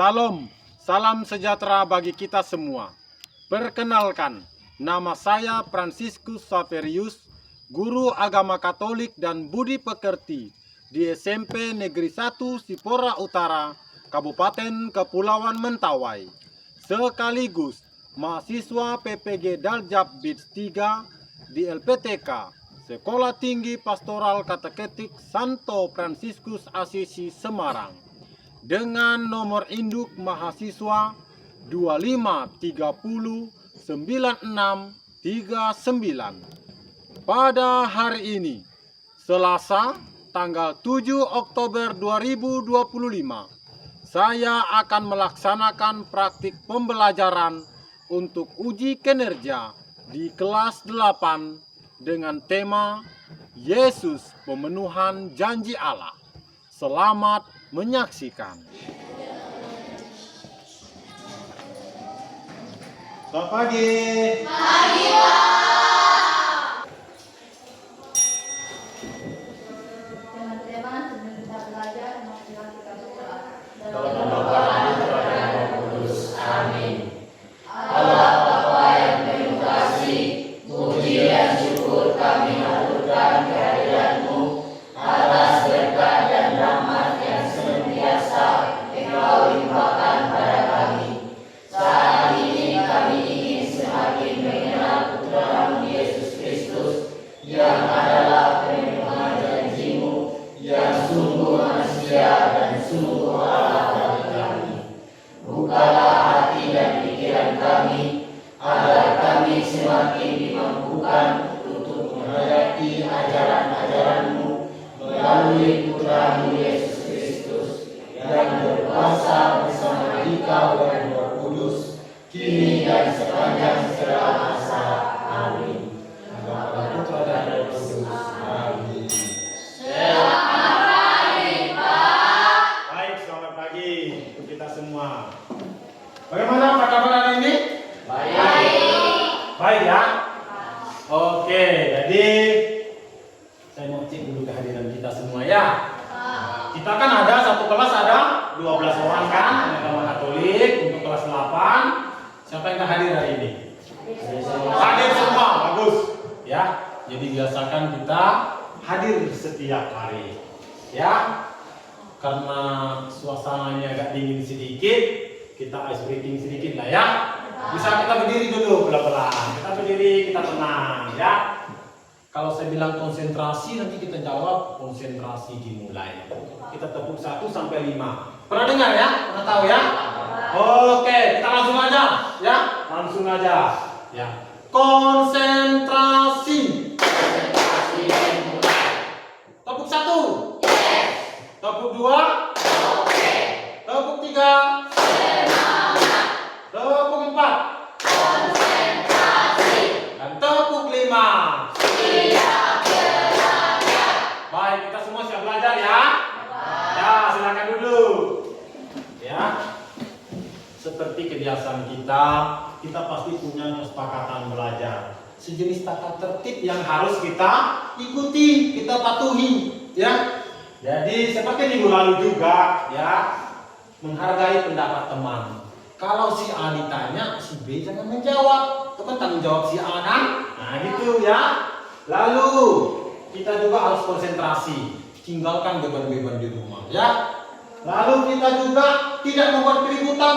Salam, salam sejahtera bagi kita semua. Perkenalkan, nama saya Fransiskus Saverius, guru agama Katolik dan budi pekerti di SMP Negeri 1 Sipora Utara, Kabupaten Kepulauan Mentawai. Sekaligus mahasiswa PPG Daljab BIDS 3 di LPTK, Sekolah Tinggi Pastoral Kateketik Santo Fransiskus Asisi Semarang, dengan nomor induk mahasiswa 25309639. Pada hari ini, Selasa, tanggal 7 Oktober 2025, saya akan melaksanakan praktik pembelajaran untuk uji kinerja di kelas 8 dengan tema Yesus Pemenuhan Janji Allah. Selamat menyaksikan. Selamat pagi. Pagi, Pak. Teman-teman, sebelum kita belajar, marilah kita berdoa. Dalam nama Bapa dan Putra dan Roh Kudus. Amin. Allah Bapa yang penuh kasih, puji dan syukur kami haturkan kehadiran-Mu atas berkat dan rahmat yang senantiasa Engkau limpahkan pada kami. Saat ini kami ingin semakin mengenal Putra-Mu Yesus Kristus yang adalah pemenuhan janji-Mu, yang sungguh manusia dan sungguh Allah bagi kami. Bukalah hati dan pikiran kami, agar kami semakin dimampukan untuk menghayati ajaran-ajaran-Mu melalui Putra-Mu Yesus Kristus yang berkuasa bersama Dikau dan Roh Kudus, kini dan sepanjang segala masa. Amin. Bapa, Putra dan Roh Kudus. Amin. Selamat pagi, Pak. Baik, selamat pagi untuk kita semua. Bagaimana apa kabar hari ini? Baik ya? Oke, jadi saya mau cek dulu kehadiran kita semua ya. Kita kan ada satu kelas, ada 12 orang kan, agama Katolik untuk kelas 8. Siapa yang hadir hari ini? Hadir semua, bagus ya. Jadi biasakan kita hadir setiap hari ya. Karena suasananya agak dingin sedikit, kita ice breaking sedikit lah ya. Bisa kita berdiri dulu pelan-pelan. Kita berdiri, kita tenang ya. Kalau saya bilang konsentrasi, nanti kita jawab konsentrasi dimulai. Kita tepuk 1 sampai 5. Pernah dengar ya? Pernah tahu ya? Oke, kita langsung aja ya. Langsung aja ya. Konsentrasi. Tepuk 1. Tepuk 2. Tepuk 3. Tepuk 4. Dan tepuk 5. Baik, kita semua siap belajar ya? Ya, silakan duduk. Ya. Seperti kebiasaan kita pasti punya kesepakatan belajar. Sejenis tata tertib yang harus kita ikuti, kita patuhi, ya. Jadi seperti minggu lalu juga, ya, menghargai pendapat teman. Kalau si A ditanya, si B jangan menjawab. Itu kan tanggung jawab si A kan? Nah gitu ya. Lalu kita juga harus konsentrasi, tinggalkan beban-beban di rumah ya. Lalu kita juga tidak membuat keributan.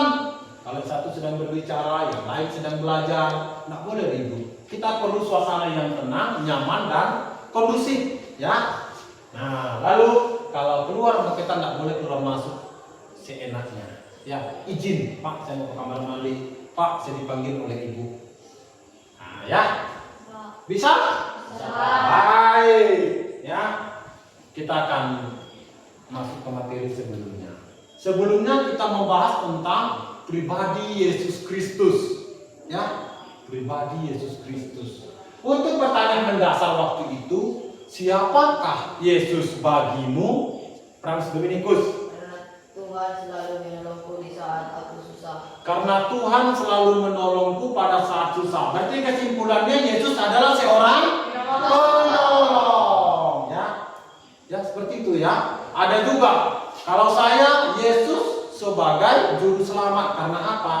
Kalau satu sedang berbicara, yang lain sedang belajar, nggak boleh ribut. Kita perlu suasana yang tenang, nyaman dan kondusif ya. Nah lalu kalau keluar, kita nggak boleh keluar masuk seenaknya. Ya, izin, Pak, saya mau ke kamar mandi. Pak, saya dipanggil oleh Ibu. Nah, ya. Bisa? Baik. Ya. Kita akan masuk ke materi sebelumnya. Sebelumnya kita membahas tentang pribadi Yesus Kristus. Ya, pribadi Yesus Kristus. Untuk pertanyaan mendasar waktu itu, siapakah Yesus bagimu? Frans Dominikus. Tuhan selalu menolongku di saat aku susah. Karena Tuhan selalu menolongku pada saat susah. Berarti kesimpulannya Yesus adalah seorang penolong. Ya, ya seperti itu ya. Ada juga kalau saya Yesus sebagai juru selamat. Karena apa?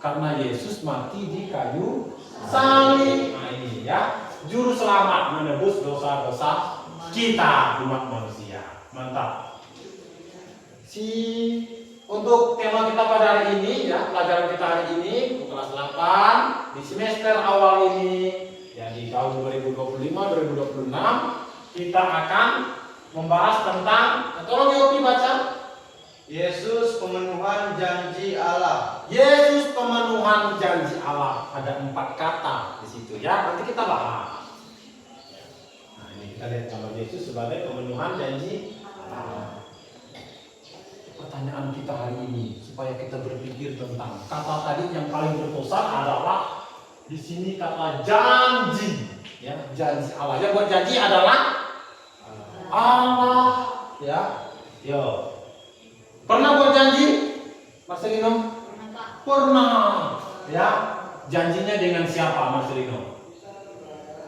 Karena Yesus mati di kayu salib. Nah ini ya, juru selamat menebus dosa-dosa kita umat manusia. Mantap. Untuk tema kita pada hari ini ya, pelajaran kita hari ini kelas 8 di semester awal ini ya, di tahun 2025-2026 kita akan membahas tentang, tolong Yopi baca. Yesus pemenuhan janji Allah. Yesus pemenuhan janji Allah. Ada 4 kata di situ ya. Nanti kita bahas. Nah, ini kita lihat contoh Yesus sebagai pemenuhan janji Allah. Pertanyaan kita hari ini supaya kita berpikir tentang kata tadi yang paling berpesan adalah di sini kata janji. Ya, janji Allah. Yang buat janji adalah Allah. Ya. Yo. Pernah buat janji? Marcelino? Pernah. Ya. Janjinya dengan siapa, Marcelino?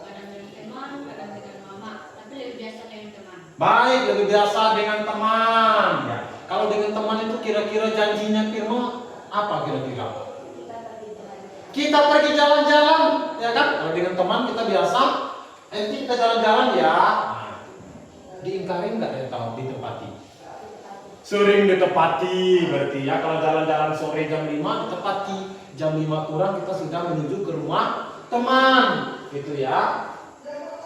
Kadang dengan teman, kadang dengan mama, tapi lebih biasa dengan teman. Baik, lebih biasa dengan teman. Ya. Kalau dengan teman itu kira-kira janjinya Firman apa kira-kira? Kita pergi jalan-jalan, ya kan? Kalau dengan teman kita biasa, kita jalan-jalan ya. Nah, diingkarin nggak ya tahu ditepati? Sering ditepati berarti ya. Kalau jalan-jalan sore jam 5 ditepati, jam 5 kurang kita sudah menuju ke rumah teman, gitu ya.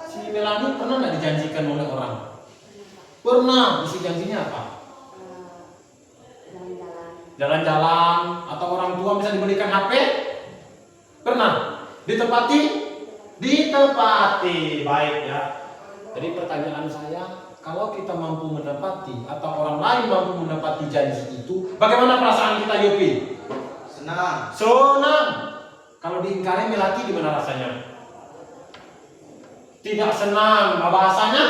Si Melani pernah nggak dijanjikan oleh orang? Pernah. Isi janjinya apa? Jalan-jalan, atau orang tua bisa diberikan HP? Pernah. Ditepati? Ditepati. Baik ya. Jadi pertanyaan saya, kalau kita mampu menepati atau orang lain mampu menepati janji itu, bagaimana perasaan kita, Yopi? Senang. Senang. Kalau diingkari Melati gimana rasanya? Tidak senang. Bahasanya?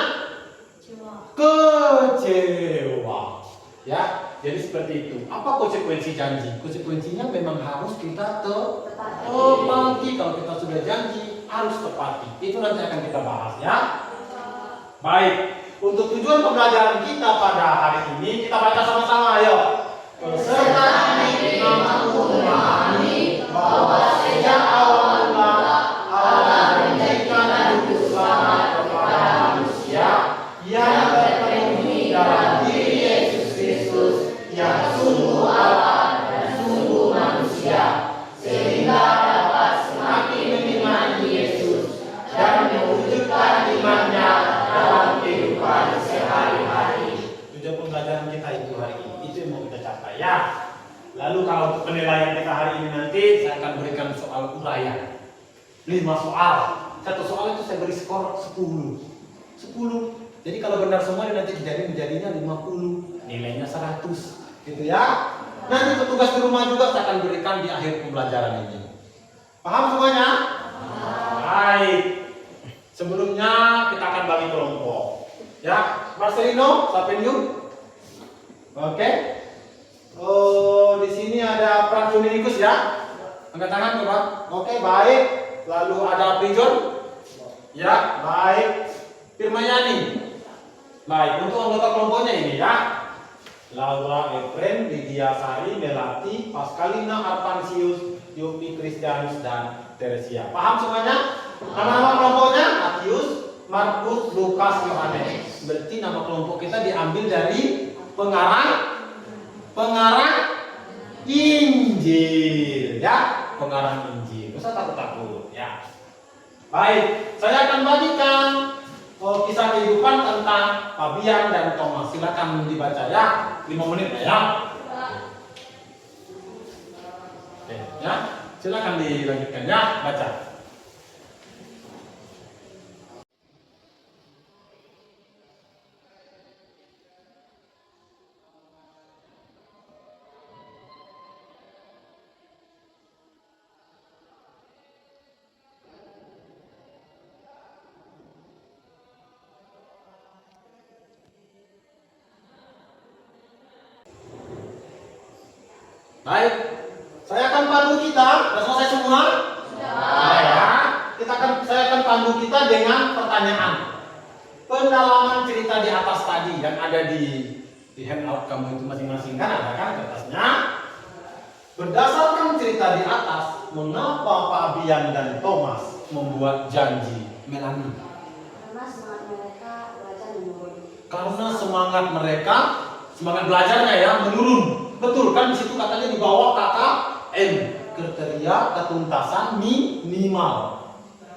Kecewa. Ya. Jadi seperti itu. Apa konsekuensi janji? Konsekuensinya memang harus kita tepati. Kalau kita sudah janji, harus tepati. Itu nanti akan kita bahas ya. Baik. Untuk tujuan pembelajaran kita pada hari ini, kita baca sama-sama. Ayo. Serta mampu memahami bahwa sejak awal mula Allah menjadikan hidup selamat kepada manusia yang terpenuhi dalam diri Yesus Kristus, yang sungguh Allah dan sungguh manusia, sehingga dapat semakin mengimani Yesus dan mewujudkan imannya dalam kehidupan sehari-hari. Tujuan pembelajaran kita itu hari ini, itu yang mau kita capai ya. Lalu kalau untuk penilaian kita hari ini nanti, saya akan berikan soal uraian 5 soal. Satu soal itu saya beri skor 10. Jadi kalau benar semua nanti jadinya 50, nilainya 100. Gitu ya. Nanti petugas di rumah juga saya akan berikan di akhir pembelajaran ini. Paham semuanya? Baik. Sebelumnya kita akan bagi kelompok. Ya, Marcelino, Sapeniu. Oke. Oh, di sini ada Pran Dominikus ya. Angkat tangan coba. Oke, baik. Lalu ada Prijon. Ya, baik. Firmayani. Baik, untuk anggota kelompoknya ini ya. Laura Efren, Lydia Sari, Melati, Pascalina Arpansius, Yopi Kristianus, dan Teresia. Paham semuanya? Nama-nama kelompoknya Matius, Markus, Lukas, Yohanes. Berarti nama kelompok kita diambil dari pengarang Injil ya, pengarang Injil. Usah takut-takut ya. Baik, saya akan bagikan kisah kehidupan tentang Fabian dan Thomas. Silakan dibaca ya, 5 menit ya. Oke, ya, silakan dilanjutkan ya, baca. Baik, saya akan pandu kita. Sudah selesai semua? Sudah. Ya, saya akan pandu kita dengan pertanyaan. Pendalaman cerita di atas tadi yang ada di Di handout kamu itu masing-masing kan ada kan kertasnya. Berdasarkan cerita di atas, mengapa Fabian dan Thomas membuat janji? Melanie. Karena semangat mereka belajar menurun. Karena semangat belajarnya ya menurun. Betul kan di situ katanya di bawah kata M, kriteria ketuntasan minimal.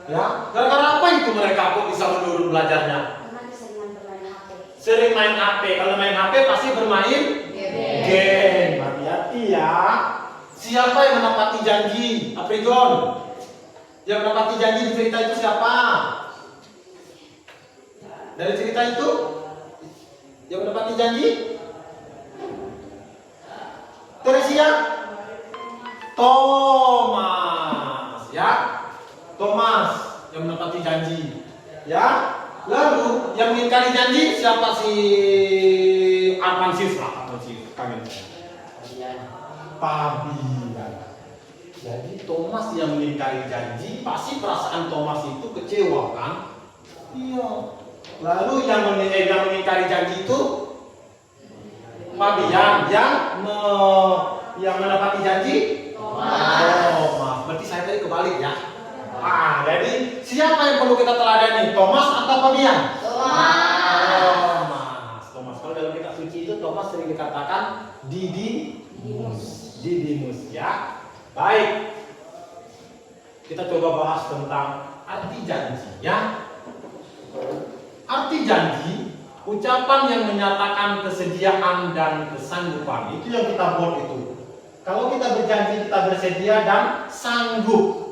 Ya, gara-gara apa itu mereka kok bisa menurun belajarnya? Karena keseringan bermain HP. Sering main HP. Kalau main HP pasti bermain game. Hati-hati ya. Siapa yang menepati janji? Aprigon. Yang menepati janji di cerita itu siapa? Dari cerita itu yang menepati janji? Teresia? Thomas, ya. Thomas yang menepati janji. Ya. Lalu yang mengingkari janji siapa si Armansis lah, Armansis kangen saya. Fabian. Jadi Thomas yang mengingkari janji, pasti perasaan Thomas itu kecewa kan? Iya. Lalu yang mengingkari janji itu Fabian yang menepati janji Thomas. Berarti saya tadi kebalik ya. Jadi siapa yang perlu kita teladani? Thomas atau Fabian? Thomas. Kalau dalam kitab suci itu Thomas sering dikatakan Didimus ya. Baik. Kita coba bahas tentang arti janji ya. Arti janji, ucapan yang menyatakan kesediaan dan kesanggupan. Itu yang kita buat itu. Kalau kita berjanji kita bersedia dan sanggup.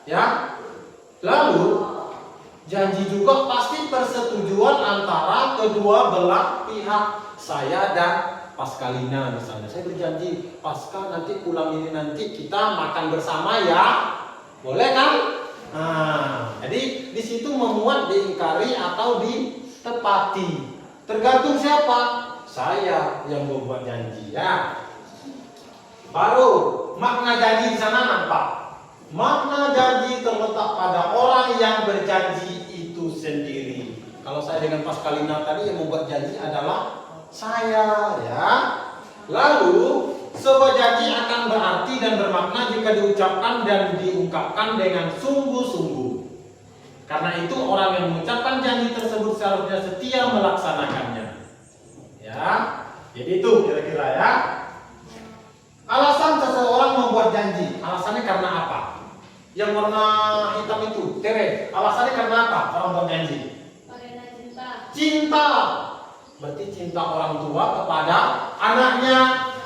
Ya. Lalu janji juga pasti persetujuan antara kedua belah pihak. Saya dan Paskalina misalnya. Saya berjanji Pascal nanti pulang ini nanti kita makan bersama ya. Boleh kan? Jadi di situ memuat diingkari atau ditepati. Tergantung siapa? Saya yang membuat janji ya. Baru makna janji di sana nampak. Makna janji terletak pada orang yang berjanji itu sendiri. Kalau saya dengan Paskalina tadi yang membuat janji adalah saya ya. Lalu sebuah janji akan berarti dan bermakna jika diucapkan dan diungkapkan dengan sungguh-sungguh. Karena itu orang yang mengucapkan janji tersebut seharusnya setia melaksanakannya. Ya. Jadi itu kira-kira ya. Alasan seseorang membuat janji, alasannya karena apa? Yang warna hitam itu, Tere, alasannya karena apa orang buat janji? Karena cinta. Cinta. Berarti cinta orang tua kepada anaknya.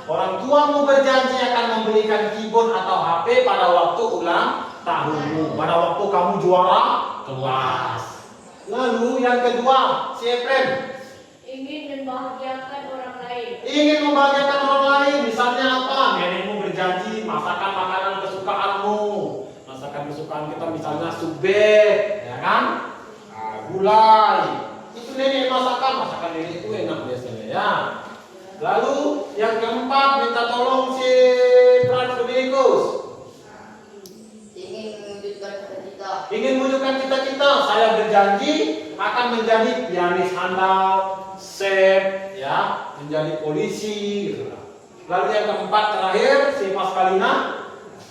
Orang tua mau berjanji akan memberikan keyboard atau HP pada waktu ulang tahunmu, pada waktu kamu juara kelas. Lalu yang kedua, si Efren Ingin membahagiakan orang lain. ingin membahagiakan orang lain. Misalnya apa? Nenekmu berjanji masakan makanan kesukaanmu. Masakan kesukaan kita misalnya sube, ya kan? Gulai. Itu nenek masakan nenek itu enak biasanya ya. Lalu yang keempat minta tolong si Franz Dominikus. Ingin mewujudkan cita-cita. Saya berjanji akan menjadi pianis handal, chef, ya, menjadi polisi. Gitu. Lalu yang keempat terakhir si Paskalina.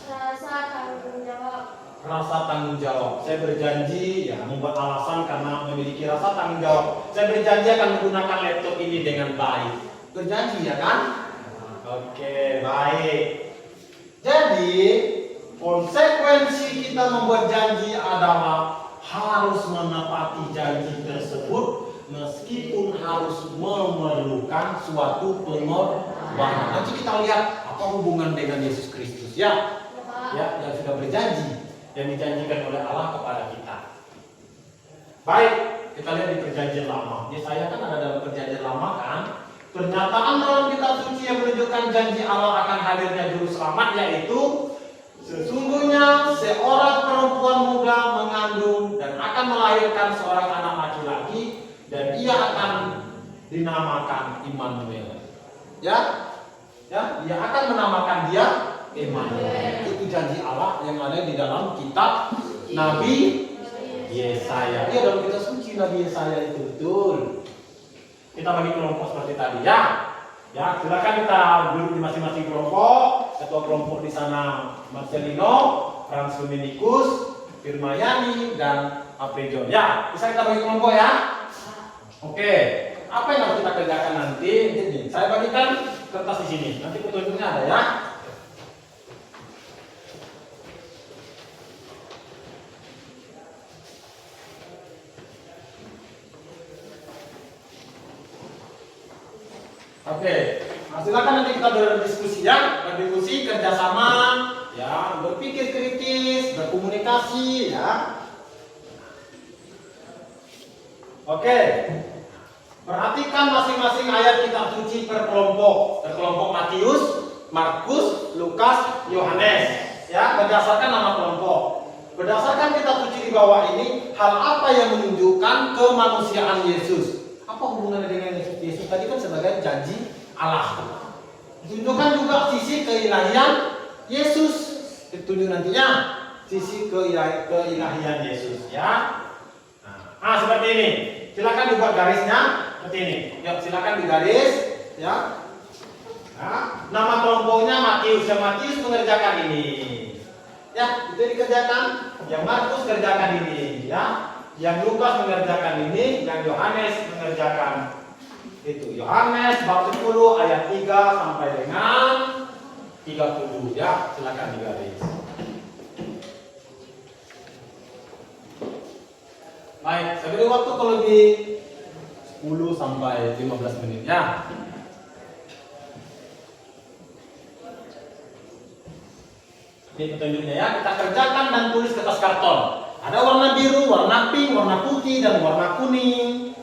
Rasa tanggung jawab. Rasa tanggung jawab. Saya berjanji ya membuat alasan karena memiliki rasa tanggung jawab. Saya berjanji akan menggunakan laptop ini dengan baik. Berjanji ya kan? Oke, baik. Jadi konsekuensi kita membuat janji adalah harus menepati janji tersebut meskipun harus memerlukan suatu pengorbanan. Nanti kita lihat apa hubungan dengan Yesus Kristus ya. Ya, yang sudah berjanji, yang dijanjikan oleh Allah kepada kita. Baik, kita lihat di perjanjian lama. Yesaya kan ada dalam perjanjian lama kan. Pernyataan dalam kitab suci yang menunjukkan janji Allah akan hadirnya juru selamat yaitu sesungguhnya seorang perempuan muda mengandung dan akan melahirkan seorang anak laki-laki dan ia akan dinamakan Immanuel. Ya, dia akan menamakan dia Immanuel. Itu janji Allah yang ada di dalam kitab Nabi Yesaya. Iya, dalam kitab suci Nabi Yesaya itu betul. Kita bagi kelompok seperti tadi ya. Ya, silakan kita duduk di masing-masing kelompok. Ketua kelompok di sana Marcelino, Frans Dominikus, Firmayani, dan Aprejon. Ya, bisa kita bagi kelompok ya. Oke, apa yang harus kita kerjakan nanti? Ini, saya bagikan kertas di sini. Nanti petunjuknya ada ya. Oke, nah, silakan nanti kita berdiskusi ya, berdiskusi kerjasama, ya, berpikir kritis, berkomunikasi, ya. Oke, perhatikan masing-masing ayat kitab suci per kelompok Matius, Markus, Lukas, Yohanes, ya, berdasarkan nama kelompok. Berdasarkan kitab suci di bawah ini, hal apa yang menunjukkan kemanusiaan Yesus? Apa hubungannya dengan Yesus? Yesus tadi kan sebagai janji Allah. Tunjukkan juga sisi keilahian Yesus. Ditunjuk nantinya sisi keilahian Yesus ya. Nah, seperti ini. Silakan dibuat garisnya seperti ini. Ya, silakan digaris ya. Nah, nama kelompoknya Matius. Yang Matius mengerjakan ini. Ya, itu dikerjakan. Yang Markus kerjakan ini ya. Yang Lukas mengerjakan ini, yang Yohanes mengerjakan itu. Yohanes bab 10 ayat 3 sampai dengan 30 ya, silakan digaris. Baik, saya beri waktu kalau lebih 10 sampai 15 menit ya. Ini petunjuknya ya, kita kerjakan dan tulis ke atas karton. Ada warna biru, warna pink, warna putih, dan warna kuning.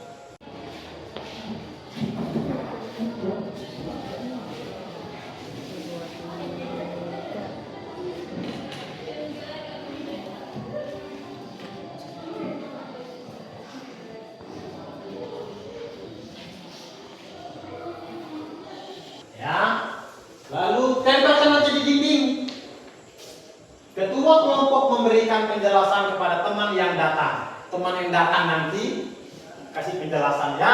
Ya, lalu tempelkan nanti di dinding. Ketua kelompok memberikan penjelasan kepada teman yang datang. Teman yang datang nanti kasih penjelasan ya.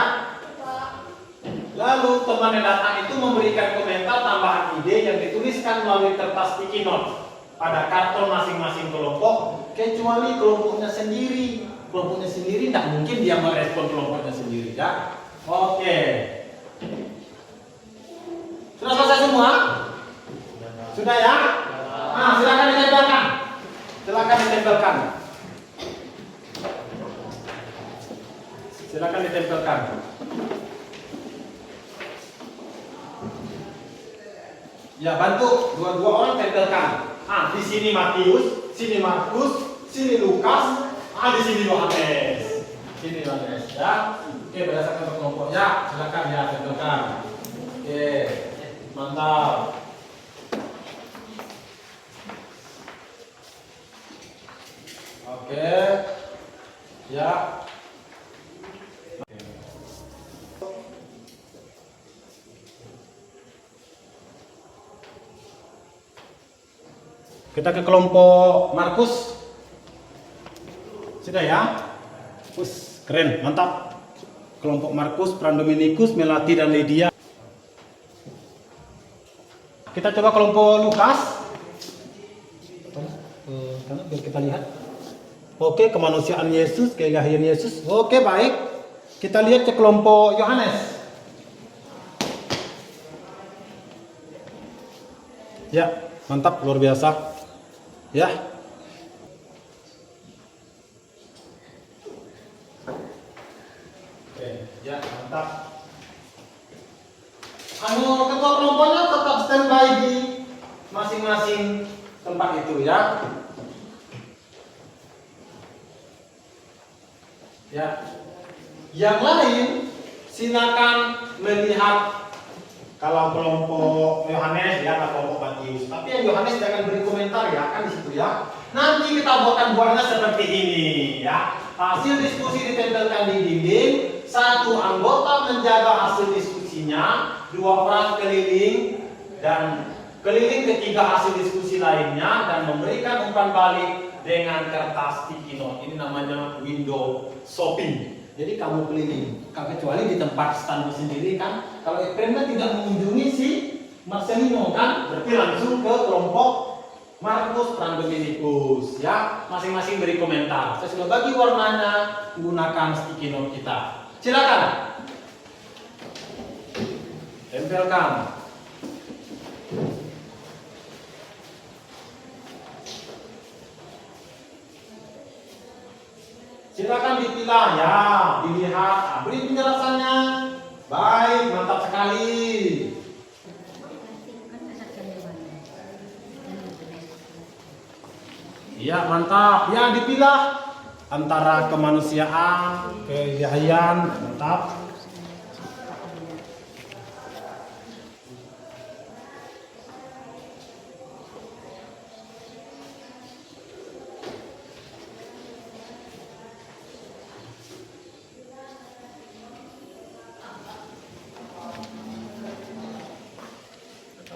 Lalu teman yang datang itu memberikan komentar tambahan ide yang dituliskan melalui kertas sticky note pada karton masing-masing kelompok, kecuali kelompoknya sendiri. Kelompoknya sendiri tidak mungkin dia merespon kelompoknya sendiri ya. Oke. Sudah selesai semua? Sudah ya? Nah, silakan ditempelkan. Silakan ditempelkan. Silakan ditempelkan. Ya, bantu dua-dua orang tempelkan. Ah, di sini Matius, sini Markus, sini Lukas, di sini Yohanes. Sini Yohanes ya. Oke, berdasarkan kelompok ya, silakan ya tempelkan. Oke, mantap. Oke, ya. Kita ke kelompok Markus. Sudah ya? Wus, keren, mantap. Kelompok Markus, Fran Dominikus, Melati dan Lydia. Kita coba kelompok Lukas. Biar kita lihat. Oke, kemanusiaan Yesus, keilahian Yesus. Oke, baik. Kita lihat ke kelompok Yohanes. Ya, mantap, luar biasa. Ya. Oke, ya, mantap. Ketua kelompoknya tetap standby di masing-masing tempat itu ya. Ya, yang lain silakan melihat kalau kelompok Yohanes ya, kalau kelompok Matius. Tapi yang Yohanes jangan beri komentar ya, kan di situ ya. Nanti kita buatnya seperti ini ya. Hasil diskusi ditempelkan di dinding. Satu anggota menjaga hasil diskusinya, 2 orang keliling dan keliling ketiga hasil diskusi lainnya dan memberikan umpan balik dengan kertas sticky note. Ini namanya window shopping. Jadi kamu keliling, kecuali di tempat stand sendiri kan, Kalau Efraim kan tidak mengunjungi si Marcelino kan, berarti langsung ke kelompok Markus dan Dominikus ya. Masing-masing beri komentar. Saya sudah bagi warnanya, gunakan sticky note kita. Silakan. Tempelkan. Silakan dipilah ya, dilihat, beri penjelasannya. Baik, mantap sekali. Iya, mantap. Ya, dipilah antara kemanusiaan, keilahian, mantap.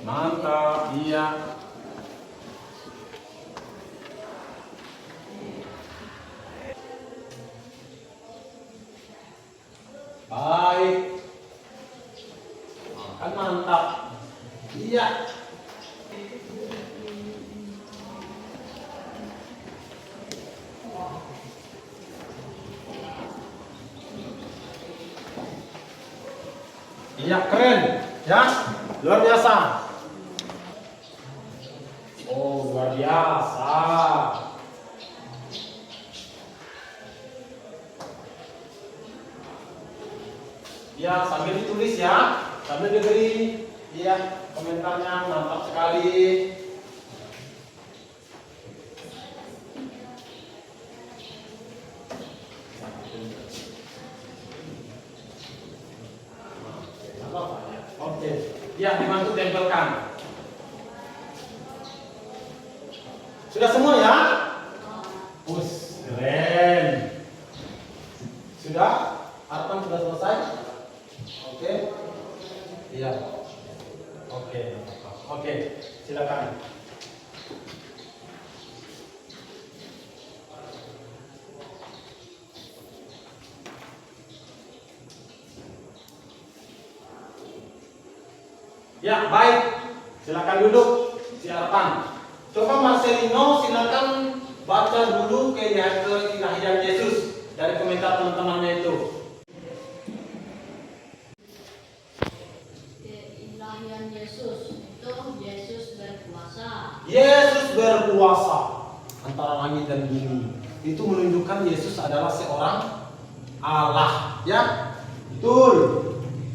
Mantap, iya. Baik. Kan mantap. Iya. Iya, keren. Ya, luar biasa. Oh, luar biasa. Ya, sambil ditulis ya, sambil diberi ya komentarnya, mantap sekali. Oke, ya dibantu tempelkan. Sudah semua ya? Us, keren. Sudah? Harapan sudah selesai? Oke. Iya. Oke. Oke, silakan. Ya, baik. Silakan duduk. Silakan. Coba Marcelino silakan baca dulu keilahian Yesus dari komentar teman-temannya itu. Keilahian Yesus itu Yesus berkuasa. Yesus berkuasa antara langit dan bumi. Itu menunjukkan Yesus adalah seorang Allah, ya? Betul.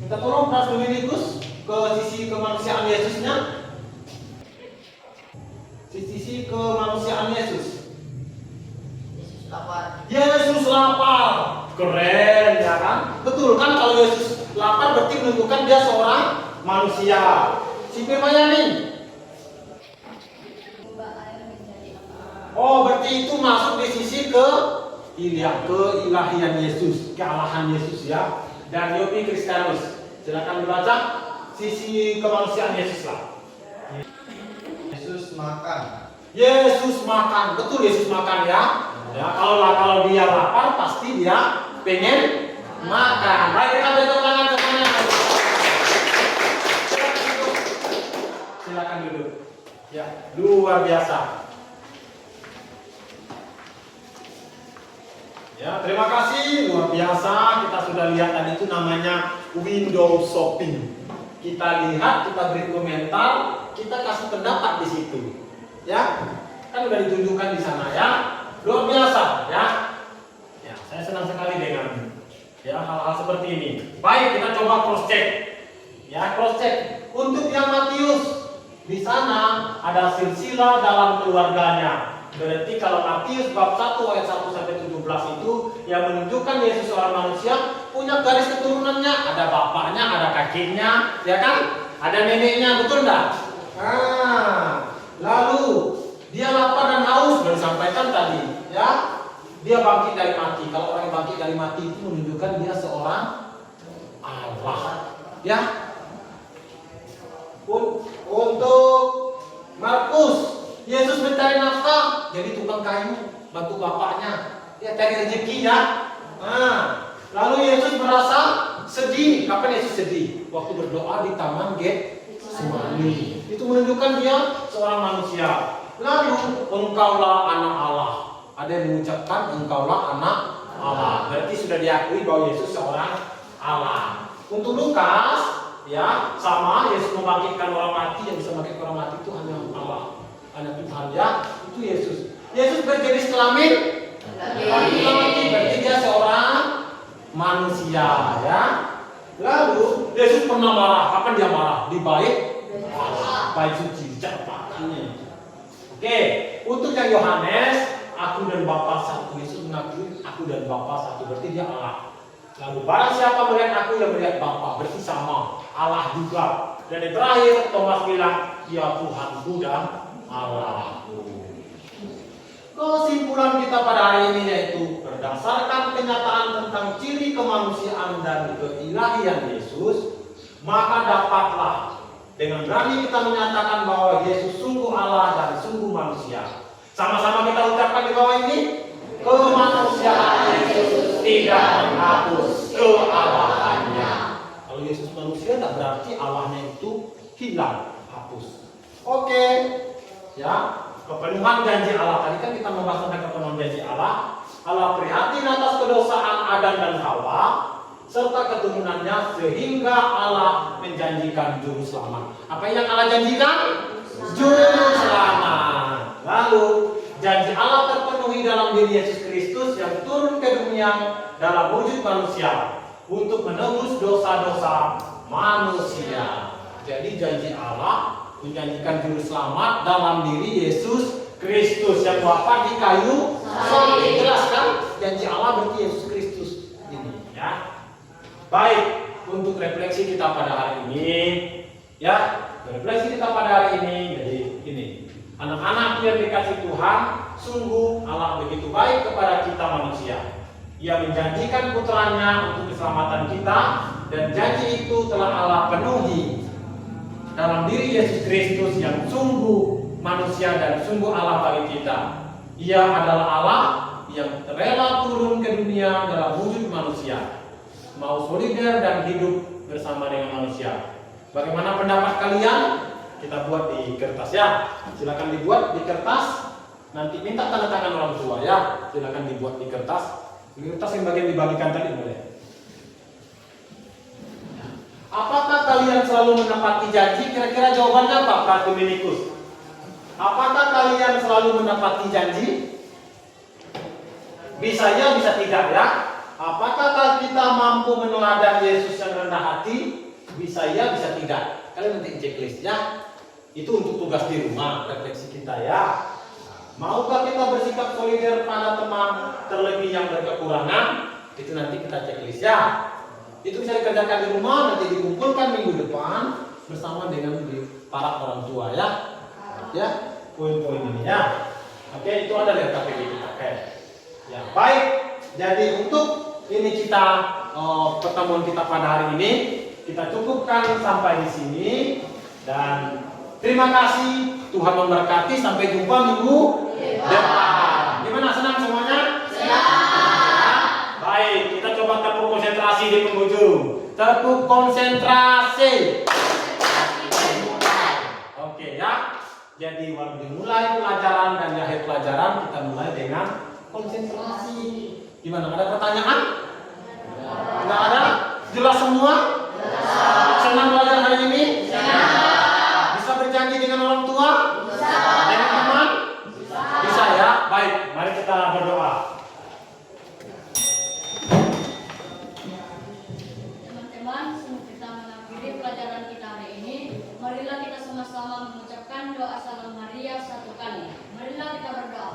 Minta tolong Pras Dominikus ke sisi kemanusiaan Yesusnya. Sisi kemanusiaan Yesus. Yesus lapar. Yesus lapar. Keren ya kan? Betul kan, kalau Yesus lapar berarti menunjukkan dia seorang manusia. Si Firmayani. Ubah air menjadi apa? Oh, berarti itu masuk di sisi keilahian Yesus, kealahan Yesus ya. Dan Yopi Kristus. Silakan dibaca sisi kemanusiaan Yesus lah. Yesus makan. Yesus makan, betul Yesus makan ya. Ya, kalau dia lapar pasti dia pengen makan. Baik, kita beri tepuk tangan semuanya. Silakan duduk. Ya, luar biasa. Ya, terima kasih, luar biasa. Kita sudah lihat tadi itu namanya window shopping. Kita lihat, kita beri komentar, kita kasih pendapat di situ. Ya, kan udah ditunjukkan di sana ya. Luar biasa ya. Ya, saya senang sekali dengan ya hal-hal seperti ini. Baik, kita coba cross check. Ya, cross check. Untuk yang Matius, di sana ada silsilah dalam keluarganya. Berarti kalau Matius bab 1 ayat 1 sampai 17 itu yang menunjukkan Yesus seorang manusia punya garis keturunannya, ada bapaknya, ada kakeknya, ya kan? Ada neneknya, betul enggak? Nah, lalu dia lapar dan haus, baru sampaikan tadi, ya. Dia bangkit dari mati. Kalau orang yang bangkit dari mati itu menunjukkan dia seorang Allah, ya. Untuk Markus, Yesus mencari nafkah, jadi tukang kayu, bantu bapaknya, ya cari rezeki ya. Nah, lalu Yesus merasa sedih. Kapan Yesus sedih? waktu berdoa di taman Getsemani. Itu menunjukkan dia seorang manusia. Lalu engkaulah anak Allah. Ada yang mengucapkan engkaulah anak Allah. Berarti sudah diakui bahwa Yesus seorang Allah. Untuk Lukas, ya sama, Yesus membangkitkan orang mati. Yang bisa membangkitkan orang mati itu hanya Allah, hanya Tuhan, ya. Itu Yesus. Yesus berjenis kelamin laki-laki, berarti dia seorang manusia, ya. Lalu Yesus pernah marah. Kapan dia marah? Di bait suci, catatannya. Oke, untuk yang Yohanes, aku dan Bapa satu. Yesus mengakui aku dan Bapa satu, berarti dia Allah. Lalu barang siapa melihat aku yang melihat Bapa, berarti sama, Allah juga. Dan yang terakhir Thomas bilang, ya Tuhanku dan Allahku. Kesimpulan kita pada hari ini yaitu berdasarkan kenyataan tentang ciri kemanusiaan dan keilahian Yesus, maka dapatlah dengan berani kita menyatakan bahwa Yesus sungguh Allah dan sungguh manusia. Sama-sama kita ucapkan di bawah ini, kemanusiaan Yesus tidak menghapus kealahannya. Kalau Yesus manusia, tidak berarti Allahnya itu hilang, hapus. Oke, ya. Kepenuhan janji Allah. Tadi kan kita membahas tentang kepenuhan janji Allah. Allah prihatin atas kedosaan Adam dan Hawa serta keturunannya sehingga Allah menjanjikan juru selamat. Apa yang Allah janjikan? Juru selamat. Lalu janji Allah terpenuhi dalam diri Yesus Kristus yang turun ke dunia dalam wujud manusia untuk menebus dosa-dosa manusia. Jadi janji Allah menjanjikan juru selamat dalam diri Yesus Kristus yang wafat di kayu salib. Jelas kan? Janji Allah berarti Yesus Kristus ini, ya. Baik, untuk refleksi kita pada hari ini, ya, refleksi kita pada hari ini. Jadi ini, anak-anak yang dikasih Tuhan, sungguh Allah begitu baik kepada kita manusia. Ia menjanjikan putranya untuk keselamatan kita, dan janji itu telah Allah penuhi dalam diri Yesus Kristus yang sungguh manusia dan sungguh Allah bagi kita. Ia adalah Allah yang rela turun ke dunia dalam wujud manusia, mau solider dan hidup bersama dengan manusia. Bagaimana pendapat kalian? Kita buat di kertas, ya. Silakan dibuat di kertas. Nanti minta tanda tangan orang tua, ya. Silakan dibuat di kertas. Di kertas yang bagian dibagikan tadi boleh. Apakah kalian selalu menepati janji? Kira-kira jawabannya apa, Pak Dominikus? Apakah kalian selalu menepati janji? Bisa ya, bisa tidak, ya. Apakah kita mampu meneladan Yesus yang rendah hati? Bisa ya, bisa tidak. Kalian nanti checklist, ya. Itu untuk tugas di rumah, refleksi kita, ya. Maukah kita bersikap solider pada teman terlebih yang berkekurangan? Itu nanti kita checklist, ya. Itu bisa dikerjakan di rumah, nanti dikumpulkan minggu depan bersama dengan para orang tua, ya. Ya, poin-poin ini, ya. Oke, itu ada lihat KPG kita. Oke. Ya, baik. Jadi untuk ini kita pertemuan kita pada hari ini kita cukupkan sampai di sini, dan terima kasih. Tuhan memberkati. Sampai jumpa minggu depan. Gimana, senang semuanya? Baik, kita coba tepuk konsentrasi di penghujung. Tepuk konsentrasi. Oke, ya. Jadi waktu dimulai pelajaran dan di akhir pelajaran kita mulai dengan konsentrasi. Gimana? Ada pertanyaan? Tidak ada? Jelas semua? Senang belajar hari ini? Bisa berjanji dengan orang tua? Dengan teman? Bisa, ya. Baik, mari kita berdoa. Sebelum kita mengakhiri pelajaran kita hari ini, marilah kita sama-sama mengucapkan doa Salam Maria satu kali. Marilah kita berdoa.